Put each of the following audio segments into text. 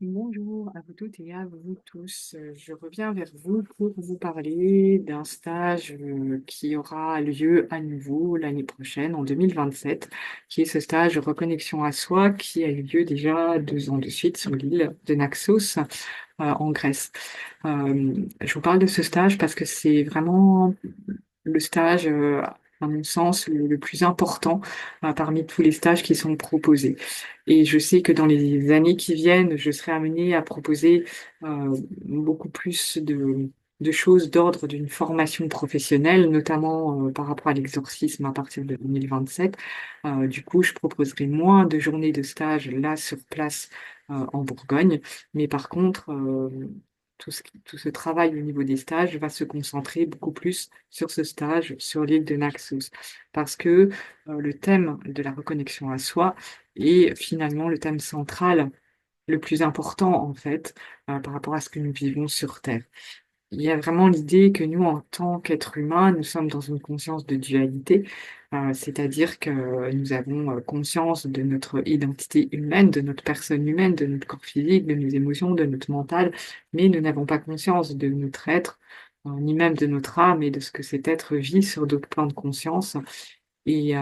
Bonjour à vous toutes et à vous tous. Je reviens vers vous pour vous parler d'un stage qui aura lieu à nouveau l'année prochaine, en 2027, qui est ce stage Reconnexion à soi, qui a eu lieu déjà 2 ans de suite sur l'île de Naxos, en Grèce. Je vous parle de ce stage parce que c'est vraiment le stage, à mon sens, le plus important parmi tous les stages qui sont proposés. Et je sais que dans les années qui viennent, je serai amenée à proposer beaucoup plus de choses d'ordre d'une formation professionnelle, notamment par rapport à l'exorcisme à partir de 2027. Du coup, je proposerai moins de journées de stage là sur place en Bourgogne, mais par contre, tout ce travail au niveau des stages va se concentrer beaucoup plus sur ce stage sur l'île de Naxos. Parce que le thème de la reconnexion à soi est finalement le thème central, le plus important en fait, par rapport à ce que nous vivons sur Terre. Il y a vraiment l'idée que nous, en tant qu'êtres humains, nous sommes dans une conscience de dualité, c'est-à-dire que nous avons conscience de notre identité humaine, de notre personne humaine, de notre corps physique, de nos émotions, de notre mental, mais nous n'avons pas conscience de notre être, ni même de notre âme et de ce que cet être vit sur d'autres plans de conscience. Et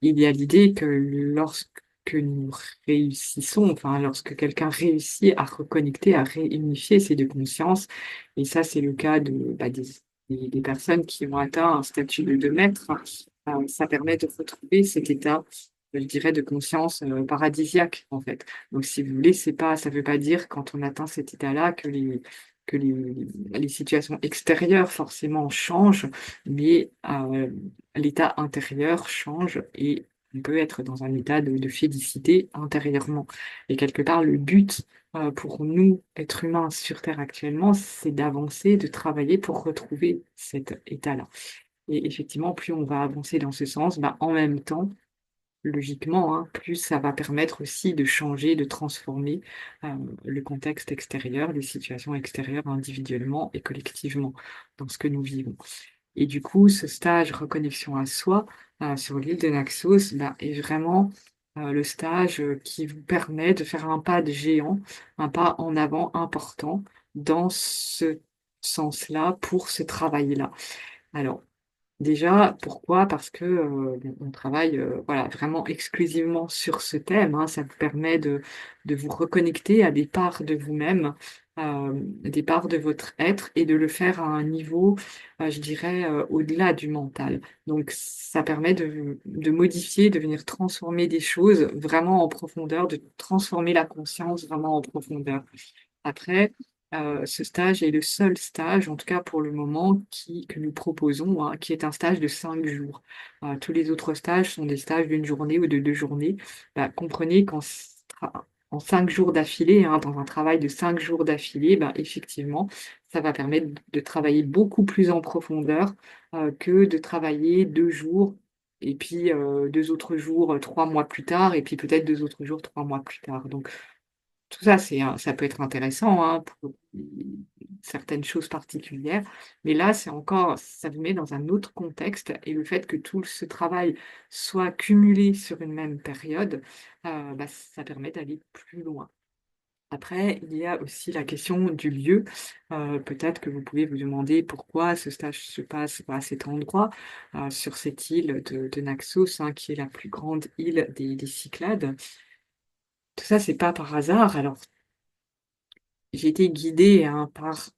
il y a l'idée que lorsque nous réussissons, enfin lorsque quelqu'un réussit à reconnecter, à réunifier ces 2 consciences, et ça c'est le cas des personnes qui ont atteint un statut de 2 maîtres, ça permet de retrouver cet état, je dirais, de conscience, paradisiaque, en fait. Donc si vous voulez, c'est pas ça veut pas dire quand on atteint cet état-là que les situations extérieures forcément changent, mais l'état intérieur change et on peut être dans un état de félicité intérieurement. Et quelque part, le but pour nous, êtres humains sur Terre actuellement, c'est d'avancer, de travailler pour retrouver cet état-là. Et effectivement, plus on va avancer dans ce sens, bah, en même temps, logiquement, hein, plus ça va permettre aussi de changer, de transformer le contexte extérieur, les situations extérieures individuellement et collectivement dans ce que nous vivons. Et du coup, ce stage reconnexion à soi sur l'île de Naxos bah, est vraiment le stage qui vous permet de faire un pas de géant, un pas en avant important dans ce sens-là, pour ce travail-là. Alors, déjà, pourquoi? Parce que, on travaille, voilà, vraiment exclusivement sur ce thème, hein. Ça vous permet de vous reconnecter à des parts de vous-même, des parts de votre être et de le faire à un niveau, je dirais, au-delà du mental. Donc ça permet de modifier, de venir transformer des choses vraiment en profondeur, de transformer la conscience vraiment en profondeur. Après, ce stage est le seul stage, en tout cas pour le moment, que nous proposons, hein, qui est un stage de 5 jours. Tous les autres stages sont des stages d'une journée ou de 2 journées. Bah, comprenez en 5 jours d'affilée, hein, dans un travail de 5 jours d'affilée, bah, effectivement, ça va permettre de travailler beaucoup plus en profondeur, que de travailler 2 jours et puis, 2 autres jours, 3 mois plus tard et puis peut-être 2 autres jours, 3 mois plus tard. Donc tout ça, ça peut être intéressant, hein, pour certaines choses particulières, mais là, c'est encore ça vous met dans un autre contexte et le fait que tout ce travail soit cumulé sur une même période, bah, ça permet d'aller plus loin. Après, il y a aussi la question du lieu. Peut-être que vous pouvez vous demander pourquoi ce stage se passe à cet endroit, sur cette île de Naxos, hein, qui est la plus grande île des Cyclades. Tout ça, c'est pas par hasard. Alors j'ai été guidée, hein, par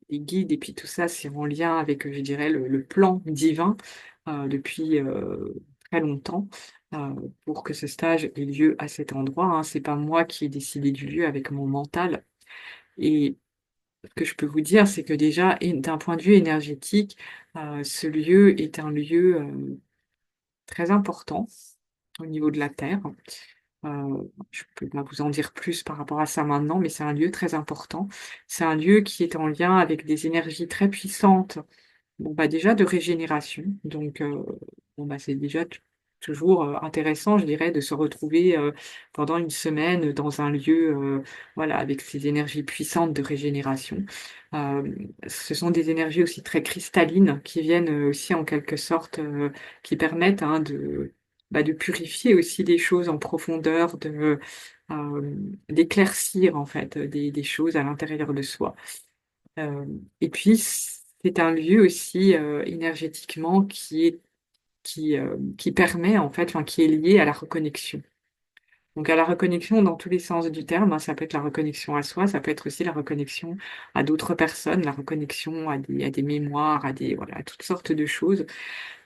les guides et puis tout ça, c'est en lien avec, je dirais le plan divin, depuis, très longtemps, pour que ce stage ait lieu à cet endroit, hein. C'est pas moi qui ai décidé du lieu avec mon mental et ce que je peux vous dire, c'est que déjà et d'un point de vue énergétique, ce lieu est un lieu, très important au niveau de la Terre. Je peux pas vous en dire plus par rapport à ça maintenant, mais c'est un lieu très important. C'est un lieu qui est en lien avec des énergies très puissantes. Bon, bah, déjà de régénération, donc bon, bah, c'est déjà toujours, intéressant, je dirais, de se retrouver, pendant une semaine dans un lieu, voilà, avec ces énergies puissantes de régénération. Ce sont des énergies aussi très cristallines qui viennent, aussi en quelque sorte, qui permettent, hein, de purifier aussi les choses en profondeur, d'éclaircir en fait des choses à l'intérieur de soi. Euh, et puis, c'est un lieu aussi énergétiquement qui permet en fait, enfin, qui est lié à la reconnexion. Donc à la reconnexion dans tous les sens du terme, hein, ça peut être la reconnexion à soi, ça peut être aussi la reconnexion à d'autres personnes, la reconnexion à des mémoires, voilà, à toutes sortes de choses.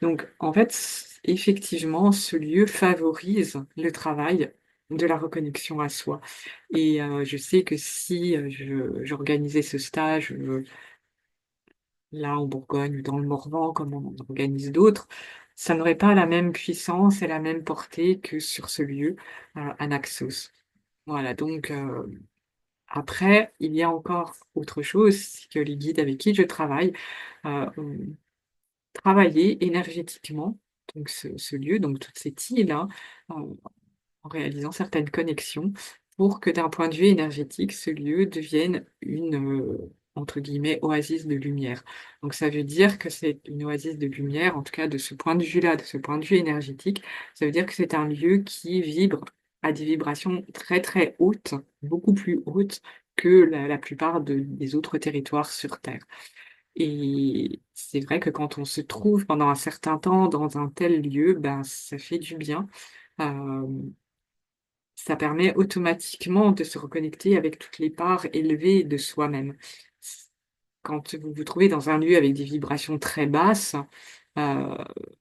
Donc en fait, effectivement, ce lieu favorise le travail de la reconnexion à soi. Et je sais que si j'organisais ce stage là en Bourgogne ou dans le Morvan, comme on en organise d'autres, ça n'aurait pas la même puissance et la même portée que sur ce lieu à Naxos. Voilà, donc après, il y a encore autre chose, c'est que les guides avec qui je travaille ont travaillé énergétiquement, donc ce lieu, donc toute cette île, hein, en réalisant certaines connexions pour que d'un point de vue énergétique, ce lieu devienne entre guillemets, oasis de lumière. Donc ça veut dire que c'est une oasis de lumière, en tout cas de ce point de vue-là, de ce point de vue énergétique, ça veut dire que c'est un lieu qui vibre à des vibrations très très hautes, beaucoup plus hautes que la plupart des autres territoires sur Terre. Et c'est vrai que quand on se trouve pendant un certain temps dans un tel lieu, ben, ça fait du bien. Euh, Ça permet automatiquement de se reconnecter avec toutes les parts élevées de soi-même. Quand vous vous trouvez dans un lieu avec des vibrations très basses, euh,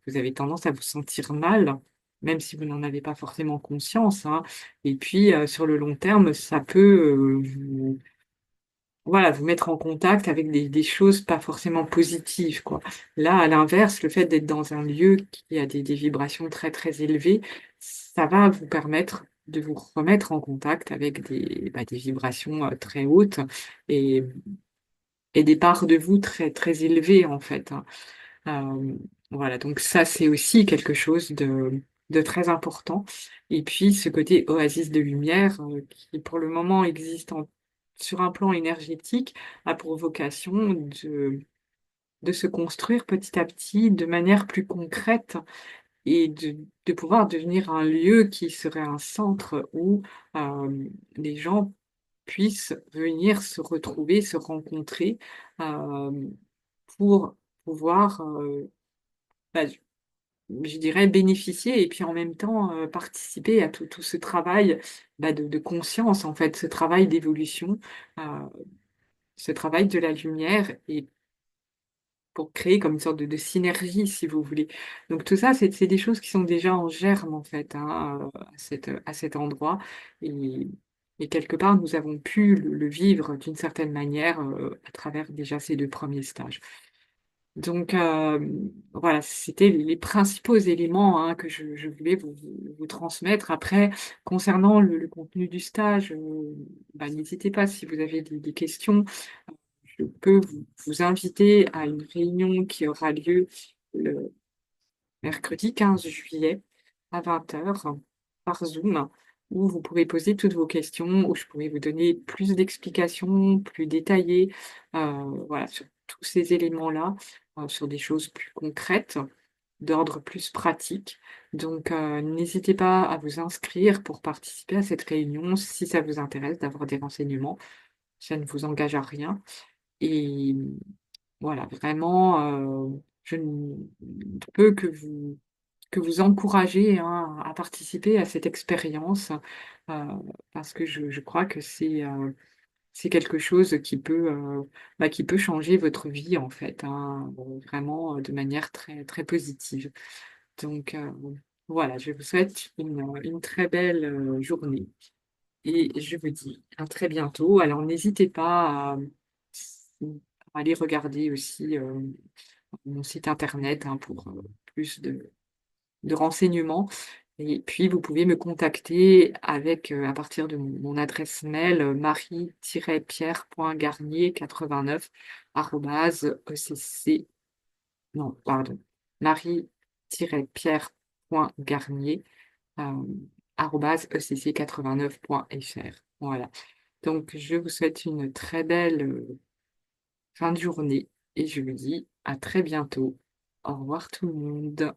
vous avez tendance à vous sentir mal, même si vous n'en avez pas forcément conscience, hein. Et puis, sur le long terme, ça peut voilà, vous mettre en contact avec des choses pas forcément positives, quoi. Là, à l'inverse, le fait d'être dans un lieu qui a des vibrations très, très élevées, ça va vous permettre de vous remettre en contact avec des vibrations très hautes et, et des parts de vous très, très élevées, en fait, hein. Euh, voilà, donc ça, c'est aussi quelque chose de très important. Et puis, ce côté oasis de lumière, qui pour le moment existe sur un plan énergétique, a pour vocation de se construire petit à petit de manière plus concrète et de pouvoir devenir un lieu qui serait un centre où les gens puissent venir se retrouver, se rencontrer euh, pour pouvoir bah, je dirais, bénéficier et puis en même temps participer à tout ce travail de conscience, en fait, ce travail d'évolution, euh, ce travail de la lumière et pour créer comme une sorte de synergie, si vous voulez. Donc tout ça, c'est des choses qui sont déjà en germe, en fait, hein, à cet endroit. Et, et quelque part, nous avons pu le vivre d'une certaine manière à travers déjà ces 2 premiers stages. Donc voilà, c'était les principaux éléments hein, que je voulais vous transmettre. Après, concernant le contenu du stage, n'hésitez pas si vous avez des questions. Je peux vous inviter à une réunion qui aura lieu le mercredi 15 juillet à 20 heures par Zoom, où vous pourrez poser toutes vos questions, où je pourrai vous donner plus d'explications, plus détaillées, voilà, sur tous ces éléments-là, sur des choses plus concrètes, d'ordre plus pratique. Donc, n'hésitez pas à vous inscrire pour participer à cette réunion si ça vous intéresse d'avoir des renseignements. Ça ne vous engage à rien. Et voilà, vraiment, je ne peux que vous encourager hein, à participer à cette expérience euh, parce que je crois que c'est quelque chose qui peut changer votre vie en fait, hein, vraiment de manière très, très positive. Donc voilà, je vous souhaite une très belle journée et je vous dis à très bientôt. Alors n'hésitez pas à aller regarder aussi mon site internet hein, pour plus de renseignements. Et puis, vous pouvez me contacter à partir de mon adresse mail marie-pierre.garnier89 @ecc, non, pardon, marie-pierre.garnier euh, ecc89.fr. Voilà. Donc, je vous souhaite une très belle fin de journée et je vous dis à très bientôt. Au revoir tout le monde.